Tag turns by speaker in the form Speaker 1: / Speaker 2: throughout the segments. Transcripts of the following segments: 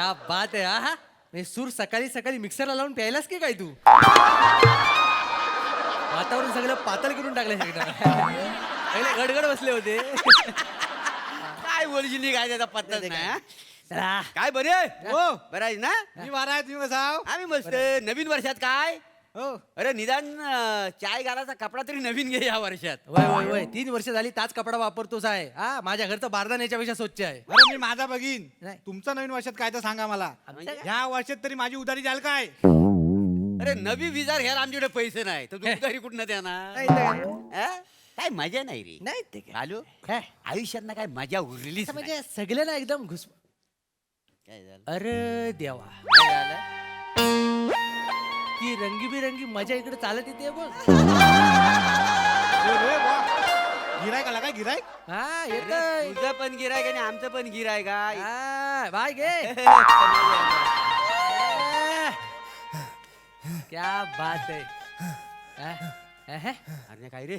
Speaker 1: क्या बात आहे हा. हे सूर सकाळी सकाळी मिक्सरला लावून प्यायलास की काय तू? वातावरण सगळं पातळ करून टाकलं सगळं. पहिले गडगड बसले होते.
Speaker 2: काय बोलशील काय त्याचा पत्ताच नाही हा?
Speaker 1: चला.
Speaker 2: काय बरे हो बरं आहे ना
Speaker 3: मी वारा आहे, तुम्ही बसाव.
Speaker 2: आम्ही मस्त नवीन वर्षात काय
Speaker 3: हो
Speaker 2: अरे निदान चाय घालायचा कपडा तरी नवीन घे या वर्षात.
Speaker 1: वय वय वय 3 वर्ष झाली ताच कपडा वापरतोस आहे हा. माझ्या घरचं बारदान याच्यापेक्षा स्वच्छ आहे.
Speaker 3: अरे मी माझा बघीन.
Speaker 1: नाही.
Speaker 3: तुमचा नवीन वर्षात काय तर सांगा मला. ह्या वर्षात तरी माझी उधारी जाल काय?
Speaker 2: अरे नवी विजार घ्यायला आमच्याकडे पैसे नाही तर तू घरी कुठनं देणार
Speaker 1: नाही तर काय?
Speaker 2: हा? काय मजा नाही रे
Speaker 1: नाही ते काय?
Speaker 2: आलो
Speaker 1: काय?
Speaker 2: आयुष्यात ना काय मजा उरलीच
Speaker 1: असं
Speaker 2: नाही.
Speaker 1: म्हणजे सगळं ना एकदम घुस.
Speaker 2: काय झालं
Speaker 1: अरे देवा,
Speaker 2: काय झालं
Speaker 1: ती रंगीबिरंगी मजा इकडे चालत येते बघ.
Speaker 3: गिरायक आला काय गिरायक?
Speaker 1: हा
Speaker 2: अरे,
Speaker 1: येतोय.
Speaker 2: तुझं पण गिराय आणि आमचं पण गिराय का
Speaker 1: हा, बाय घे. क्या बात आहे.
Speaker 2: अरे काय रे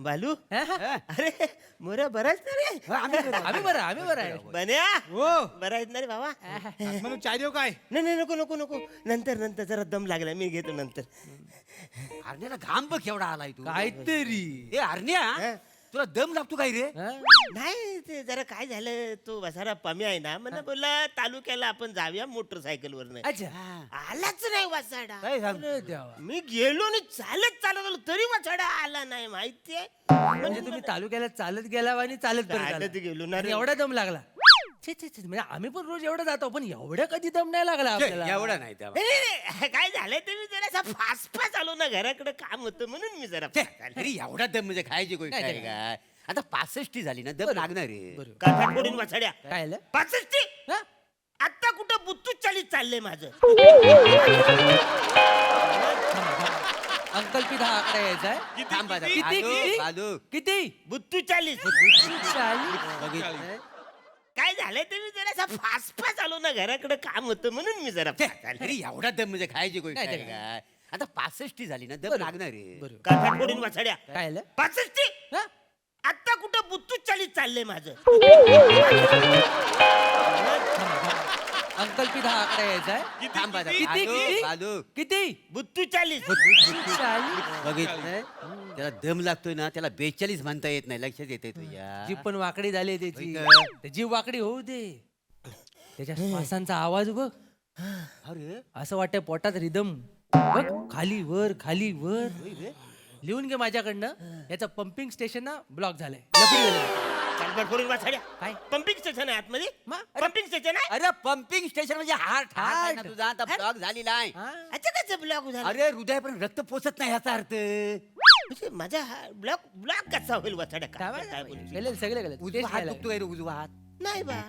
Speaker 4: बालू
Speaker 1: आम्ही
Speaker 4: अरे मोरा बराच ना रे
Speaker 1: बरं आम्ही बरं आहे.
Speaker 4: बन्या
Speaker 3: हो
Speaker 4: बरा आहेत ना रे बाबा
Speaker 3: म्हणून चाय देऊ काय?
Speaker 4: नाही नाही नको नको नको नंतर नंतर जरा दम लागला मी घेतो नंतर
Speaker 2: अरण्याला घाम बघ केवढा आलाय तू
Speaker 1: काहीतरी
Speaker 2: ए अरण्या
Speaker 4: हा?
Speaker 2: तुला दम लागतो काय रे
Speaker 1: हा?
Speaker 4: नाही ते जरा काय झालं तो वसारा पम्या आहे ना म्हणा बोलला तालुक्याला आपण जाऊया मोटरसायकल वर
Speaker 1: अच्छा.
Speaker 4: आलाच नाही वासाडा
Speaker 2: काय सांग
Speaker 1: अरे देवा.
Speaker 4: मी गेलो आणि चालत चालत आलो तरी वासाडा आला नाही माहितीये
Speaker 1: म्हणजे तुम्ही तालुक्याला चालत गेला आणि चालत परत आला.
Speaker 4: चालत गेलो ना
Speaker 1: आणि
Speaker 4: रे.
Speaker 1: एवढा दम लागला. छे छे छे, म्हणजे आम्ही पण रोज एवढं जातो पण एवढं कधी दम नाही लागला आपल्याला.
Speaker 2: एवढा नाही त्या
Speaker 4: नाही, नाही, नाही. काय झालंय ते मी जरा फास्ट फास्ट आलो ना घराकडे काम होतं म्हणून मी जरा fast आलो.
Speaker 2: अरे एवढा दम म्हणजे खायची गोष्ट
Speaker 1: नाही,
Speaker 2: आहे
Speaker 1: नाही.
Speaker 2: काय आता 65 झाली ना दम
Speaker 1: बरोबर.
Speaker 2: लागणार रे
Speaker 1: बरोबर.
Speaker 4: काठात पडून वाचाड्या
Speaker 1: काय आलं?
Speaker 4: 65
Speaker 1: हा?
Speaker 4: आता कुठं बुत्तू चालीत चाललंय माझं
Speaker 1: अंकल्पित हा आकडा यायचा आहे.
Speaker 2: थांब आता.
Speaker 1: किती
Speaker 2: आलो,
Speaker 1: किती
Speaker 2: आलो.
Speaker 1: किती?
Speaker 4: बुत्तू चालीस
Speaker 2: बघितलं.
Speaker 4: काय झालंय ते मी जरा फास्ट फास्ट आलो ना घराकडे काम होतं म्हणून मी जरा fast आलो.
Speaker 2: अरे एवढा दम म्हणजे खायची गोष्ट
Speaker 1: नाही,
Speaker 2: आहे
Speaker 1: नाही.
Speaker 2: काय आता 65 झाली ना दम
Speaker 1: बरोबर.
Speaker 2: लागणार रे
Speaker 1: बरोबर.
Speaker 4: काठात पडून वाचाड्या
Speaker 1: काय आलं?
Speaker 4: 65
Speaker 1: हा?
Speaker 4: आता कुठं बुत्तू चालीत चाललंय माझं
Speaker 1: अंकल्पित हा आकडा यायचा आहे.
Speaker 2: थांब आता.
Speaker 1: किती
Speaker 2: आलो,
Speaker 1: किती
Speaker 2: आलो.
Speaker 1: किती?
Speaker 4: बुत्तू चालीस
Speaker 2: बघितलं त्याला दम लागतोय ना त्याला 42 म्हणता येत नाही लक्षात येते तुझ्या
Speaker 1: जीभ पण वाकडी झाली त्याची.
Speaker 2: होय का?
Speaker 1: ते जीभ वाकडी होऊ दे. त्याच्या श्वासांचा आवाज बघ.
Speaker 2: अरे
Speaker 1: असं वाटतंय पोटात रिदम बघ. खाली वर खाली वर. लिहून घे माझ्याकडनं. याचं पंपिंग स्टेशन ना ब्लॉक झालंय. लफडी झालंय.
Speaker 4: काठात पडून वाचाड्या
Speaker 1: काय?
Speaker 4: पंपिंग स्टेशन आहे आतमध्ये
Speaker 1: मग?
Speaker 4: पंपिंग स्टेशन आहे
Speaker 2: अरे पंपिंग स्टेशन म्हणजे हार्ट हार्ट
Speaker 1: Heart.
Speaker 2: तुझा आता ब्लॉक झालेला आहे
Speaker 1: हा?
Speaker 4: अच्छा कसं ब्लॉक झालं
Speaker 2: अरे हृदय पण रक्त पोचत नाही ह्याचा अर्थ
Speaker 4: म्हणजे माझा ब्लॉक ब्लॉक कसा होईल वाचाड्या
Speaker 1: काय
Speaker 4: काय बोलू
Speaker 1: गेले सगळे गेले.
Speaker 2: उजवा हात दुखतोय रे उजवा हात
Speaker 4: नाही बा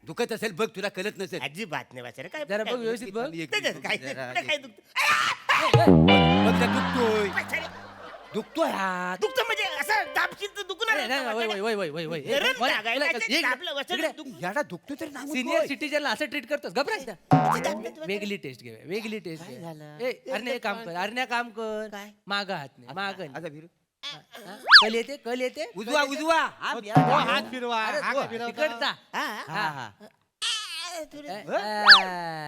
Speaker 2: दुखत असेल बघ तुला कळत नसेल
Speaker 4: अजिबात नाही वाचाड्या काय
Speaker 1: जरा बघ
Speaker 4: काय-
Speaker 1: व्यवस्थित बघ.
Speaker 4: त्याच्यात काय
Speaker 2: जरा-
Speaker 4: काय दुखतं
Speaker 2: बघ ना, दुखतोय
Speaker 4: वाचाड्या,
Speaker 2: दुखतोय हात
Speaker 4: दुखतं म्हणजे असं दाबशील तर दुखणार
Speaker 1: नाही, नाही, वय, वय, वय, वय, वय, वय.
Speaker 4: गरम
Speaker 1: वय,
Speaker 4: जागा आहे
Speaker 1: वय,
Speaker 4: ना, ते
Speaker 1: एक-
Speaker 4: दाबलं, वाचाड्या,
Speaker 1: इकडे.
Speaker 4: दुख-
Speaker 2: याला दुखतो तरी नाही
Speaker 1: सिनियर सिटीजनला असं ट्रीट करतोस घबरा एकदा.
Speaker 4: दाबलं.
Speaker 1: वेगळी टेस्ट घे वेगळी टेस्ट घे.
Speaker 2: झालं?
Speaker 1: ए अरे एक काम कर अरे काम कर.
Speaker 4: काय?
Speaker 1: माग हात नाही माग नाही.
Speaker 2: आता फिरू.
Speaker 1: हा? कल येते कल येते.
Speaker 2: उजवा उजवा हा,
Speaker 3: हो,
Speaker 2: या.
Speaker 3: हात फिरवा
Speaker 1: अरे
Speaker 3: हा
Speaker 1: तो
Speaker 3: काय फिरवता?
Speaker 1: तिकडचा.
Speaker 4: हा,
Speaker 2: हा, हा.
Speaker 4: थोडं-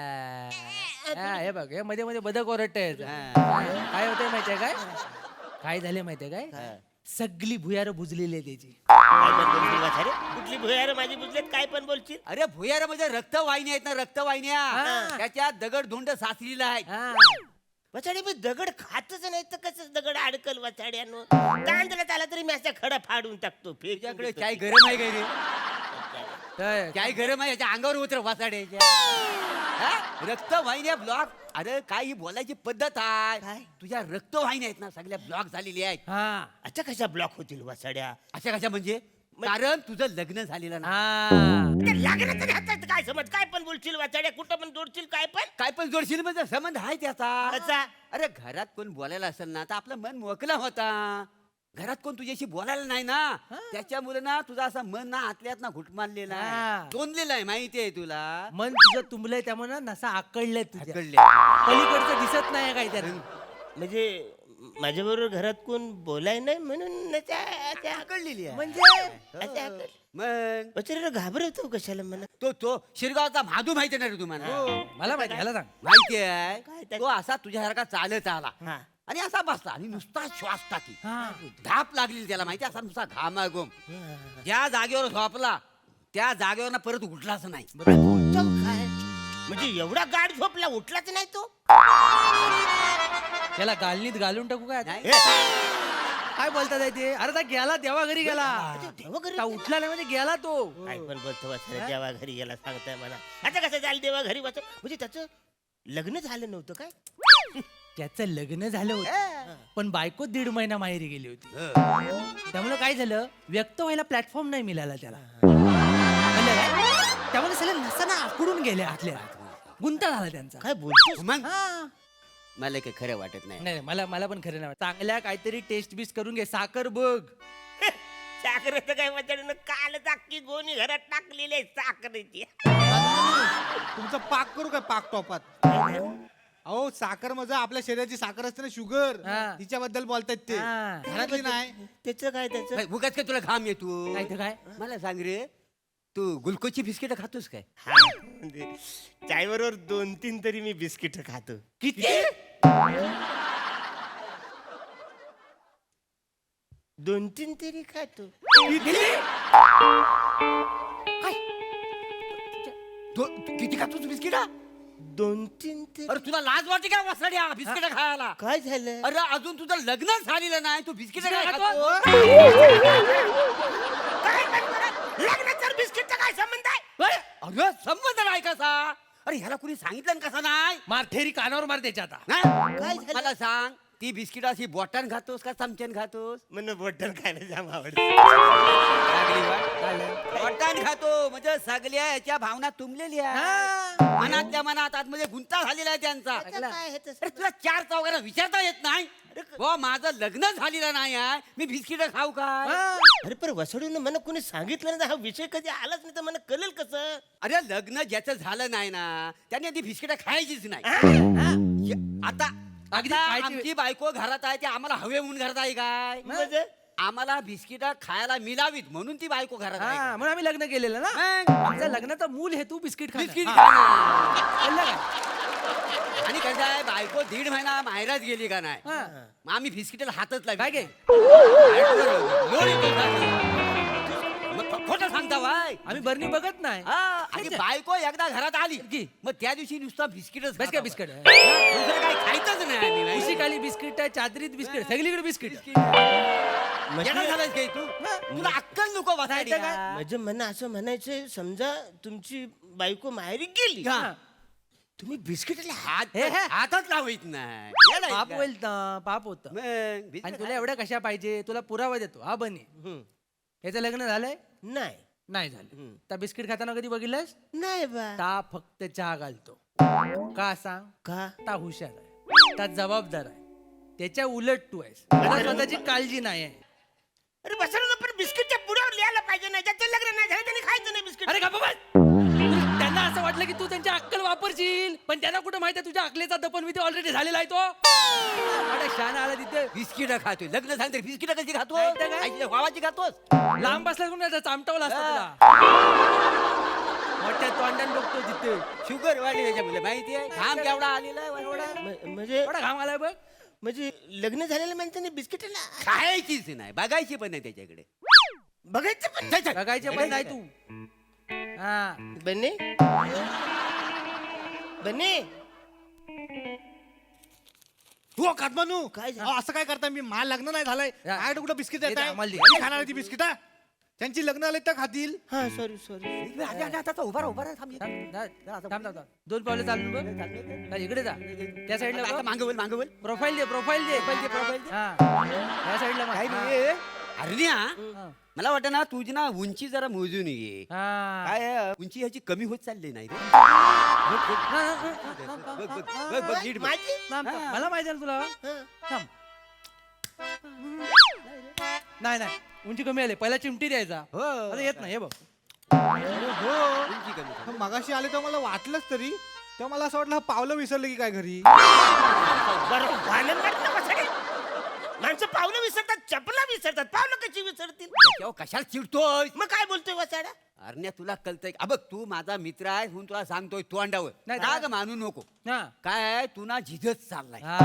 Speaker 1: हे बघ हे मध्ये मध्ये बदक ओरडतंय याचं.
Speaker 2: हा.
Speaker 1: काय होतंय माहितीये काय काय झालंय माहितीये काय सगळी भुयार बुजलेली आहे त्याची.
Speaker 4: काय पण बोलशील वाचाड्या? कुठली भुयार माझी बुजलेत काय पण बोलशील
Speaker 2: अरे भुयारा म्हणजे रक्तवाहिन्या आहेत ना रक्तवाहिन्या
Speaker 1: हा.
Speaker 2: त्याच्यात दगड धुंड साचलेला आहे
Speaker 1: हा.
Speaker 4: वाचाडे मी दगड खातच नाही तर कसं दगड अडकल वाचाड्यानो तांदळा त्याला तरी मी असा खडा फाडून टाकतो
Speaker 2: तुझ्याकडे
Speaker 4: फेकून
Speaker 2: काय गरम आहे काय रे
Speaker 1: काय?
Speaker 2: काय गरम आहे याच्या अंगावर उतर वासाड्याच्या रक्तवाहिन्या ब्लॉक अरे काय ही बोलायची पद्धत
Speaker 4: काय?
Speaker 2: आहे तुझ्या रक्तवाहिन्या आहेत ना सगळ्या ब्लॉक झालेल्या आहेत
Speaker 1: हा.
Speaker 4: अच्छा कशा ब्लॉक होतील वाचाड्या
Speaker 2: अशा कशा म्हणजे कारण तुझं लग्न झालेलं ना
Speaker 1: हा.
Speaker 4: ते लागलं तरी हातात काय समज काय पण बोलशील वाचाड्या कुठं पण जोडशील काय पण
Speaker 2: काय पण जोडशील म्हणजे संबंध आहे त्याचा
Speaker 4: कसा
Speaker 2: अरे घरात कोण बोलायला असेल ना तर आपलं मन मोकळा होता घरात कोण तुझ्याशी बोलायला नाही ना त्याच्यामुळे ना तुझा असा मन ना आतल्यात ना घुट मारलेला
Speaker 1: हा.
Speaker 2: आहे तोंडलेला आहे माहिती आहे तुला
Speaker 1: मन तुझं तुंबलंय त्यामुळे ना नसा आकडलंय तुझ्या
Speaker 2: कळले
Speaker 1: पलीकडचं दिसत नाही काय त्याला.
Speaker 4: म्हणजे माझ्या बरोबर घरात कोण बोलाय नाही म्हणून
Speaker 2: कळलेली आहे
Speaker 4: म्हणजे
Speaker 2: मग
Speaker 4: वचन घाबरवतो कशाला मला
Speaker 2: तो शिरगावचा महादू माहिती नाही रे तुम्हाला
Speaker 1: मला माहिती ह्याला सांग
Speaker 2: माहिती
Speaker 4: काय
Speaker 2: आहे
Speaker 4: त्या-
Speaker 2: तो असा तुझ्यासारखा चालत आला
Speaker 4: हा.
Speaker 2: आणि असा बसला आणि नुसता श्वास टाकी
Speaker 1: हा.
Speaker 2: धाप लागली त्याला माहिती असा नुसता घामाघूम ज्या जागेवर झोपला त्या जागेवर परत उठलाच नाही
Speaker 4: काय म्हणजे एवढा गाढ झोपला उठलाच नाही तो
Speaker 1: त्याला गालनीत घालून टाकू काय आता?
Speaker 2: नाही?
Speaker 1: काय बोलतात आहे ते अरे ता गेला देवा घरी गेला
Speaker 4: देवा घरी
Speaker 1: ता उठला नाही म्हणजे गेला तो
Speaker 4: काय पण बोलतो वचन देवा घरी गेला सांगताय मला आता कसं झालं देवा घरी वाच म्हणजे त्याचं लग्न झालं नव्हतं काय
Speaker 1: त्याचं लग्न झालं होतं पण बायको 1.5 महिना माहेरी गेली होती त्यामुळे काय झालं व्यक्त व्हायला प्लॅटफॉर्म नाही मिळाला त्याला कळलं काय? त्यामुळे सगळ्या नसाना आकडून गेल्या आतल्या गुंता झाला त्यांचा
Speaker 4: काय बोलतो
Speaker 2: मग
Speaker 1: हा.
Speaker 2: मला काही खरं वाटत नाही
Speaker 1: नाही मला पण खरं नाही वाटत. चांगल्या काहीतरी टेस्ट बिस्ट करून घे साखर बघ
Speaker 4: साखरेचं काय वचन काल टाकी गोणी घरात टाकलेली आहे साखरेची
Speaker 3: तुमचं पाक करू काय पाक टोपात अहो साखर मजा आपल्या शरीराची साखर असते ना शुगर
Speaker 1: हा.
Speaker 3: तिच्याबद्दल बोलतायत ते
Speaker 1: हा.
Speaker 3: घरातली नाही
Speaker 4: त्याचं काय त्याचं
Speaker 2: उगाच काय तुला घाम येतो
Speaker 1: काय तर काय
Speaker 2: मला सांग रे तू गुलकोची बिस्किट खातोस काय
Speaker 4: चाय बरोबर 2-3 तरी मी बिस्किट खातो
Speaker 1: किती
Speaker 4: 2-3 तरी खातो
Speaker 2: तू किती खातोस बिस्किट
Speaker 4: 2-3 तरी
Speaker 2: अरे तुला लाज वाटते का वसाड्या बिस्किट खायला
Speaker 4: काय झालं
Speaker 2: अरे अजून तुझं लग्न झालेलं नाही तू बिस्किट काय खातो
Speaker 4: लग्नाचा बिस्किटचा काय संबंध आहे
Speaker 2: अरे संबंध नाही कसा अरे ह्याला कुणी सांगितलं ना कसा नाही
Speaker 1: मारथेरी कानावर मार त्याच्या आता
Speaker 2: हा?
Speaker 4: काय झालं?
Speaker 2: मला सांग ती बिस्किट अशी बॉटन खातोस का चमचन खातोस
Speaker 4: मन बटन खायला जाम आवडतं
Speaker 2: बॉटन खातो म्हणजे सगळ्या याच्या भावना तुंबलेल्या
Speaker 1: हा.
Speaker 2: मनातल्या मनात आतमध्ये गुंता झालेला आहे त्यांचा
Speaker 4: त्याचं काय आहे तसं?
Speaker 2: अरे तुला 4 चौघांना विचारता येत नाही हो माझं लग्न झालेलं नाही आहे मी बिस्किट खाऊ काय
Speaker 1: हा.
Speaker 4: अरे पण वसडून मला कोणी सांगितलं ना हा विषय कधी आलाच नाही तर मला कळेल कसं
Speaker 2: अरे लग्न ज्याचं झालं नाही ना त्याने ती बिस्किट खायचीच नाही आता
Speaker 1: अगदी
Speaker 2: आता
Speaker 1: खायची-
Speaker 2: आमची बायको घरात आहे ते आम्हाला हवे म्हणून घरात आहे काय
Speaker 4: म्हणजे
Speaker 2: आम्हाला बिस्किट खायला मिळावीत म्हणून ती बायको घरात आहे
Speaker 1: हा म्हणून आम्ही लग्न केलेलं ना
Speaker 2: मग
Speaker 1: आमच्या लग्नाचा मूल हेतू बिस्किट खाणं.
Speaker 2: बिस्किट
Speaker 1: हा.
Speaker 2: खाणं.
Speaker 1: कळलं काय
Speaker 2: आणि कसं आहे बायको 1.5 महिना माहेरात गेली का नाही
Speaker 1: हा.
Speaker 2: मग आम्ही बिस्किटला हातच लागले
Speaker 1: काय घे
Speaker 2: लोळ येतो का? मग खोटं सांगता बाय
Speaker 1: आम्ही बरणी बघत नाही
Speaker 2: आणि बायको एकदा घरात आली
Speaker 1: की?
Speaker 2: मग त्या दिवशी नुसता बिस्किटच
Speaker 1: बस काय
Speaker 2: खाता
Speaker 1: बिस्किट
Speaker 2: बाई. दुसरं काही खायचंच नाही आम्ही
Speaker 1: उशी
Speaker 2: माहिती?
Speaker 1: खाली बिस्किट आहे चादरीत बिस्किट सगळीकडे बिस्किट
Speaker 2: येणार झालायस काय तू तुला अक्कल नको
Speaker 1: नाही तर काय?
Speaker 4: म्हणजे मला असं म्हणायचंय समजा तुमची बायको माहेरी गेली
Speaker 2: हा.
Speaker 4: तुम्ही बिस्किटला
Speaker 2: हात
Speaker 1: हे, हे.
Speaker 2: हातच लावायच नाही येणार
Speaker 1: पाप
Speaker 2: का?
Speaker 1: होईल ना पाप होत
Speaker 2: मग
Speaker 1: आणि
Speaker 2: बिस्किट
Speaker 1: तुला एवढ्या कशा पाहिजे तुला पुरावा देतो हा बनी याचं लग्न झालंय
Speaker 4: नाही
Speaker 1: नाही झालं त्या बिस्किट खाताना कधी बघितलंस
Speaker 4: नाही बा
Speaker 1: ता फक्त चहा घालतो का सांग
Speaker 4: का
Speaker 1: ता हुशार आहे ता जबाबदार आहे त्याच्या उलट तू आहेस त्याला स्वतःची काळजी नाही आहे
Speaker 4: अरे बसवलं पण बिस्किटच्या पुढ्यावर लिहायला पाहिजे नाही ज्याचं लग्न नाही झालं त्यांनी खायचं नाही बिस्किट
Speaker 1: अरे गप्प बस. त्यांना असं वाटलं की तू त्यांची अक्कल वापरशील पण त्यांना कुठं माहिती आहे तुझ्या अक्कलेचा दफन विधी ऑलरेडी झालेला आहे तो अरे शान आला तिथे
Speaker 2: बिस्किट खातोय लग्न झालं बिस्किट कशी खातो
Speaker 1: नाही तर काय?
Speaker 2: आईच्या भावाची खातोस
Speaker 1: लांब बसला कोण चामटावला असता तुला मोठ्या तोंडाने बघतो तिथे
Speaker 2: शुगर वाढली त्याच्यामध्ये माहिती आहे घाम केवढा आलेला आहे एवढा
Speaker 4: म्हणजे
Speaker 1: एवढा घाम आलाय बघ
Speaker 4: म्हणजे लग्न झालेलं माणसाने बिस्किटला
Speaker 2: खायचीच नाही बघायची पण नाही त्याच्याकडे
Speaker 4: बघायचं पण
Speaker 2: चल, चल.
Speaker 1: बघायचे पण नाही तू हा
Speaker 4: बने बने
Speaker 3: हो कातमानू
Speaker 4: काय झालं?
Speaker 3: अहो, असं काय करताय मी मला लग्न नाही झालंय
Speaker 1: या.
Speaker 3: काय कुठं बिस्किट
Speaker 1: हे
Speaker 3: देत
Speaker 1: तर आम्हाला दे.
Speaker 3: खाणार ती बिस्किट त्यांची लग्न आले तर खातील
Speaker 4: हा सॉरी सॉरी
Speaker 2: आले, आले, आता उभा राहा, उभा राहा, थांब.
Speaker 1: थांब 2 पावले चालून बघ हा, इकडे जा त्या साईडला
Speaker 2: आता मागवल मागवल
Speaker 1: प्रोफाईल दे प्रोफाईल दे
Speaker 2: profile दे.
Speaker 1: हा या साईडला
Speaker 2: काही
Speaker 1: हा.
Speaker 2: नाही अरण्या
Speaker 1: हा.
Speaker 2: मला वाटतं ना तुझी ना उंची जरा मोजून ये
Speaker 1: हा.
Speaker 2: काय उंची ह्याची कमी होत चालली नाही रे बघ, बघ, बघ, बघ, नीट बघ.
Speaker 4: माझी
Speaker 1: थांब, थांब. मला माहिती आहे ना तुला थांब नाही नाही उंची कमी आली पहिला चिमटी द्यायचा
Speaker 2: हो.
Speaker 1: आता येत नाही हे बघ
Speaker 2: उंची कमी झाली.
Speaker 3: पण मगाशी आले तर मला वाटलंच तरी तेव्हा मला असं वाटलं हा पावलं विसरलं की काय घरी
Speaker 4: बरं भांडण वाटलं बसाडे माणसं पावलं विसरतात, चपला विसरतात, पावलं कशी विसरतील?
Speaker 2: तेव्हा कशाला चिडतोय
Speaker 4: मग काय बोलतोय वसाडा?
Speaker 2: अरण्या तुला कळतंय का? बघ तू माझा मित्र आहे म्हणून तुला सांगतोय तोंडावर
Speaker 1: नाही,
Speaker 2: राग मानू नको.
Speaker 1: हा.
Speaker 2: काय आहे, तू ना झिजत चाललाय.
Speaker 1: हा.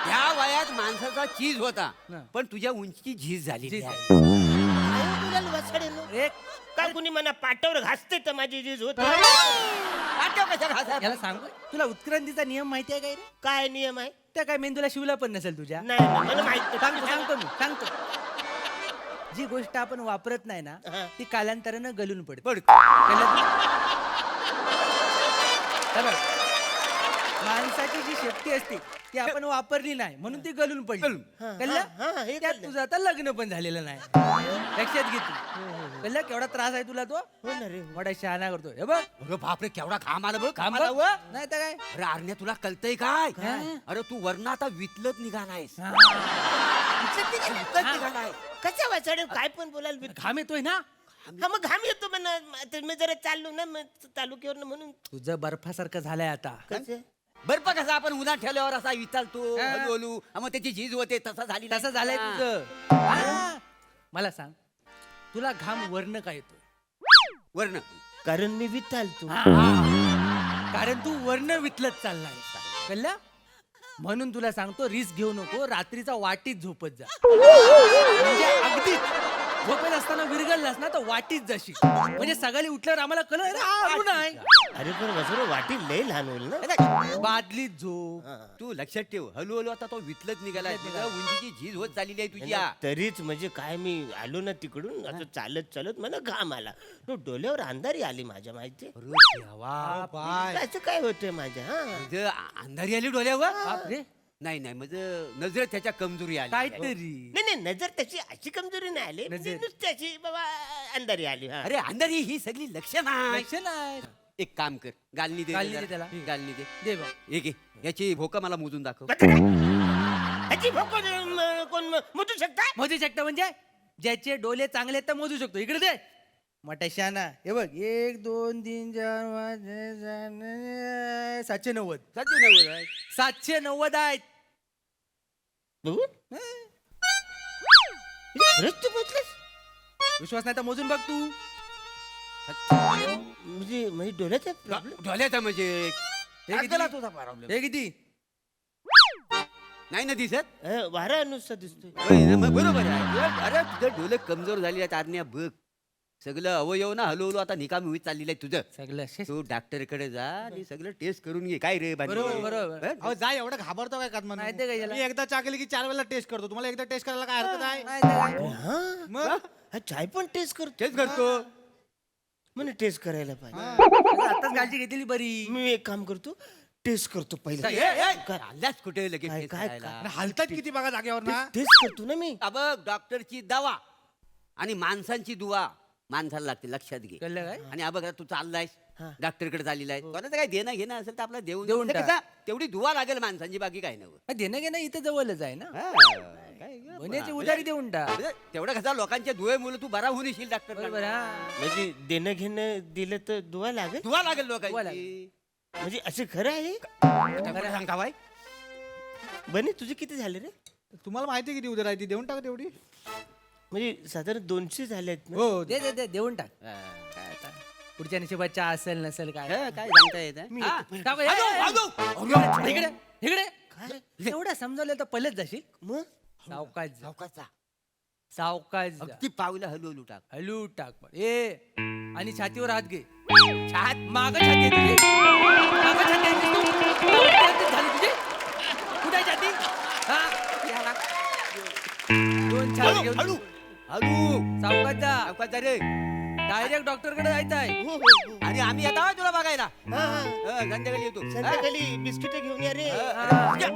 Speaker 2: या वयात माणसाचा चीज होता
Speaker 1: हा.
Speaker 2: पण तुझ्या उंचीची झीज झाली
Speaker 1: झीज
Speaker 2: आहे.
Speaker 4: काय बोलाल वसाड्यानं?
Speaker 1: एक
Speaker 4: का कुणी मना पाटावर घासते तर माझी जीज होत
Speaker 2: आठव कशाला हसायला?
Speaker 1: याला सांगू तुला उत्क्रांतीचा नियम माहिती आहे काय रे?
Speaker 4: काय नियम आहे?
Speaker 1: त्या काय मेंदूला शिवला पण नसेल तुझ्या.
Speaker 4: नाही नाही, मला माहित
Speaker 1: सांगतो
Speaker 4: नाही.
Speaker 1: सांगतो मी सांगतो. जी गोष्ट आपण वापरत नाही ना
Speaker 4: हा.
Speaker 1: ती कालांतरानं गलून पडते.
Speaker 2: बरं.
Speaker 1: कळलं तुला? हे बघ, माणसाची जी शक्ती असते ती आपण वापरली नाही म्हणून ती गलून पडली.
Speaker 2: गलून.
Speaker 1: कळलं?
Speaker 4: हा, हा, हे
Speaker 1: त्यात
Speaker 4: कळलं.
Speaker 1: तुझं आता लग्न पण झालेलं नाही. लक्षात घे तू. कळलं केवढा त्रास आहे तुला तो?
Speaker 4: हो ना रे.
Speaker 1: मोठा शहाणा करतो हे बघ.
Speaker 2: अरे बापरे केवढा घाम आला बघ
Speaker 1: काम
Speaker 2: आला व.
Speaker 1: नाही तर काय.
Speaker 2: अरे अरण्या तुला कळतंय काय
Speaker 1: काय?
Speaker 2: अरे तू वर्ण आता वितलत निघालायस.
Speaker 1: हा.
Speaker 2: वितलत निघालाय.
Speaker 4: कशा वाचाड्या काय पण बोलाल बी-
Speaker 1: घाम येतोय ना
Speaker 4: हा मग घाम येतो म्हणा. मी जरा चाललो ना मग तालुक्यावर म्हणून.
Speaker 1: तुझं बर्फासारखं झालंय आता.
Speaker 4: कसं?
Speaker 2: बर्फ कसा आपण उन्हात ठेवल्यावर असा विचारतो
Speaker 1: हा.
Speaker 2: हलू मग त्याची झीज होते तसा झाली
Speaker 1: तसं झालंय
Speaker 2: हा.
Speaker 1: तुझं. हा. मला सांग तुला घाम वर्ण काय येतोय?
Speaker 2: वर्ण
Speaker 4: कारण मी विचारतो.
Speaker 1: कारण तू वर्ण वितलत चाललाय. कळलं? म्हणून तुला सांगतो रिस्क घेऊ नको. रात्रीचा वाटीत झोपत जा. म्हणजे अगदी झोपत असताना विरगळलास ना तर वाटीत जाशील. म्हणजे सकाळी उठल्यावर आम्हाला कळलं नाही.
Speaker 4: अरे पण वसुरो वाटी लय लहान होईल ना.
Speaker 1: बादलीत झोप.
Speaker 2: तू लक्षात ठेव हळूहळू आता तो वितलत निघालाय तुझ्या उंचीची झीज होत चाललेली आहे तुझ्या.
Speaker 4: तरीच म्हणजे काय मी आलो ना तिकडून असं चालत चालत मला घाम आला. तो डोल्यावर अंधारी आली माझ्या माहिती.
Speaker 2: अरे देवा.
Speaker 3: बाय
Speaker 4: असं काय होतंय माझ्या हा.
Speaker 2: म्हणजे अंधारी आली डोल्यावर
Speaker 1: बापरे
Speaker 2: नाही नाही म्हणजे नजर त्याच्या कमजोरी आली
Speaker 1: काहीतरी.
Speaker 4: नाही नाही नजर त्याची अशी कमजोरी नाही आली म्हणजे
Speaker 1: नजर.
Speaker 4: नुसती अशी बाबा अंधारी आली. हा.
Speaker 2: अरे अंधारी ही सगळी लक्षण आहे.
Speaker 1: लक्ष नाही.
Speaker 2: एक काम कर गालनी दे
Speaker 1: गालनी
Speaker 2: जरा.
Speaker 1: दे त्याला.
Speaker 2: गालनी दे
Speaker 1: दे बा.
Speaker 2: एक याची भोका मला मोजून दाखव.
Speaker 4: ह्याची भोक कोण मोजू शकता?
Speaker 1: मोजू शकता म्हणजे ज्याचे डोले चांगले आहेत तर मोजू शकतो. इकडे दे मोठ्या शाना. हे बघ 1 2 3 4 5 6 790.
Speaker 2: 790 आहे.
Speaker 1: 790 आहेत.
Speaker 4: बघू. खरंच तू मोजलंस?
Speaker 1: विश्वास नाही तर मोजून बघ तू.
Speaker 4: म्हणजे म्हणजे डोळ्यात आहे problem?
Speaker 2: डोल्याचा म्हणजे
Speaker 1: हे
Speaker 2: काय
Speaker 1: किती?
Speaker 2: झाला तुझा प्रॉब्लेम
Speaker 1: हे किती?
Speaker 2: नाही ना दिसत
Speaker 4: वारा नुसता दिसतोय.
Speaker 2: होय ना, मग बरोबर आहे. अरे तुझं डोले कमजोर झाली आहेत आरण्या बघ सगळं अवयव ना हळूहळू आता निकामी होत चाललेलं आहे तुझं.
Speaker 1: सगळं शेष.
Speaker 2: तू डॉक्टर कडे जा आणि सगळं टेस्ट करून घे काय रे बानी?
Speaker 1: बरोबर, बरोबर.
Speaker 2: हं?
Speaker 3: अहो जा एवढं घाबरतो काय कात
Speaker 1: नाही ते काय याला?
Speaker 3: मी एकदा चहा केली की 4 वेळेला टेस्ट करतो. तुम्हाला एकदा टेस्ट करायला काय हरकत आहे?
Speaker 1: नाही तर काय?
Speaker 4: हा
Speaker 3: मग
Speaker 4: हा चाय पण टेस्ट करतो.
Speaker 2: तेच करतो.
Speaker 4: म्हणे टेस्ट करायला पाहिजे.
Speaker 1: आताच काळजी घेतली बरी.
Speaker 4: मी एक काम करतो टेस्ट करतो
Speaker 2: ए,
Speaker 4: पहिला.
Speaker 2: ए, आल्याच कुठे लगेच
Speaker 4: काय-
Speaker 2: test
Speaker 4: काय-
Speaker 2: करायला?
Speaker 3: आणि हलतात किती बघा जागेवर ना.
Speaker 4: टेस्ट करतो ना मी.
Speaker 2: बघ डॉक्टरची दवा आणि माणसांची दुवा माणसाला लागते लक्षात घे.
Speaker 1: कळलं काय?
Speaker 2: आणि बघ तू चाललाय
Speaker 4: हा.
Speaker 2: डॉक्टर कडे चाललेला आहे कोणाचं काय देणं घेणं असेल तर आपला देऊन
Speaker 1: देऊन
Speaker 2: म्हणजे
Speaker 1: टाक.
Speaker 2: कसं, तेवढी दुवा लागेल माणसांची बाकी काय नव्हतं.
Speaker 1: मग देणं घेणं इथं जवळच आहे ना.
Speaker 2: हा, काय ग,
Speaker 1: महिन्याची
Speaker 2: बा.
Speaker 1: उधारी देऊन टाक.
Speaker 2: म्हणजे तेवढं कसं लोकांच्या दुवे मुलं तू बरा होऊन येशील डॉक्टर
Speaker 1: बरोबर हा.
Speaker 4: म्हणजे देणं घेणं दिलं तर दुवा लागेल.
Speaker 2: दुवा लागेल
Speaker 1: दुवा
Speaker 2: लोकांची
Speaker 1: लागेल.
Speaker 4: म्हणजे असं खरं आहे?
Speaker 2: खरं सांग का बाई?
Speaker 4: बने तुझे किती झाले रे?
Speaker 3: तुम्हाला माहिती आहे किती उद्या राहते देऊन टाका तेवढी.
Speaker 4: म्हणजे साधारण 200 झालेत ना.
Speaker 3: हो
Speaker 1: दे दे दे देऊन टाक.
Speaker 2: हा, काय आता?
Speaker 1: पुढच्या नशिबात चहा असेल नसेल काय.
Speaker 2: हे, काय सांगता येत आहे? हा?
Speaker 1: टाक, ए,
Speaker 2: आजो,
Speaker 1: ए,
Speaker 2: आजो.
Speaker 1: इकडे इकडे
Speaker 4: काय?
Speaker 1: एवढं समजावलं तर पलट जाशील.
Speaker 4: मग
Speaker 1: सावकाश जा.
Speaker 2: सावकाशचा.
Speaker 1: सावकाश जा.
Speaker 2: अगदी पावलं हलवू टाक.
Speaker 1: हलू टाक पण. आणि छातीवर हात घे. छात माग छाती आहे तुझी. मागं छाती आहे तू. वरती झाली तुझी. कुठे आहे छाती? हा? याला. दोन छाती घेऊन
Speaker 2: हळू हळू
Speaker 1: सावकाश जा.
Speaker 2: सावकाशचा रे.
Speaker 1: डायरेक्ट डॉक्टर कडे जायचं आहे.
Speaker 4: हो, हो, हो.
Speaker 2: आणि आम्ही येतो तुला बघायला.
Speaker 4: हा, हा.
Speaker 2: संध्याकाळी येतो. हा?
Speaker 4: संध्याकाळी बिस्किट घेऊन या रे.
Speaker 2: हा.
Speaker 1: हा.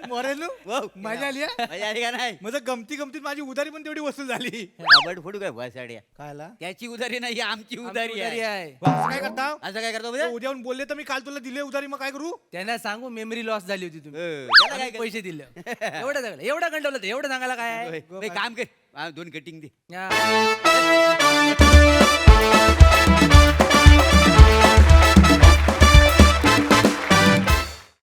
Speaker 3: मरेल
Speaker 2: वाव.
Speaker 3: मजा आली हा?
Speaker 2: मजा आली का नाही?
Speaker 3: माझं गमती गमतीत माझी उधारी पण तेवढी वसूल झाली.
Speaker 2: काबड फोडू काय वासाड्या?
Speaker 3: कायला
Speaker 2: त्याची उधारी नाही आमची उधारी
Speaker 1: उधारी
Speaker 2: आहे.
Speaker 1: आहे.
Speaker 3: असं काय करता?
Speaker 2: असं काय करतो
Speaker 3: तो
Speaker 2: म्हणजे?
Speaker 3: उद्या येऊन बोलले तर मी काल तुला दिले उधारी मग काय करू?
Speaker 1: त्यांना सांगू मेमरी लॉस झाली होती तुम्ही.
Speaker 2: त्याला काय
Speaker 1: आम्ही पैसे दिले. एवढं सांगलं एवढं गंडवलं तर एवढं सांगायला काय आहे?
Speaker 2: काम कर 2 कटिंग दे.
Speaker 1: हा.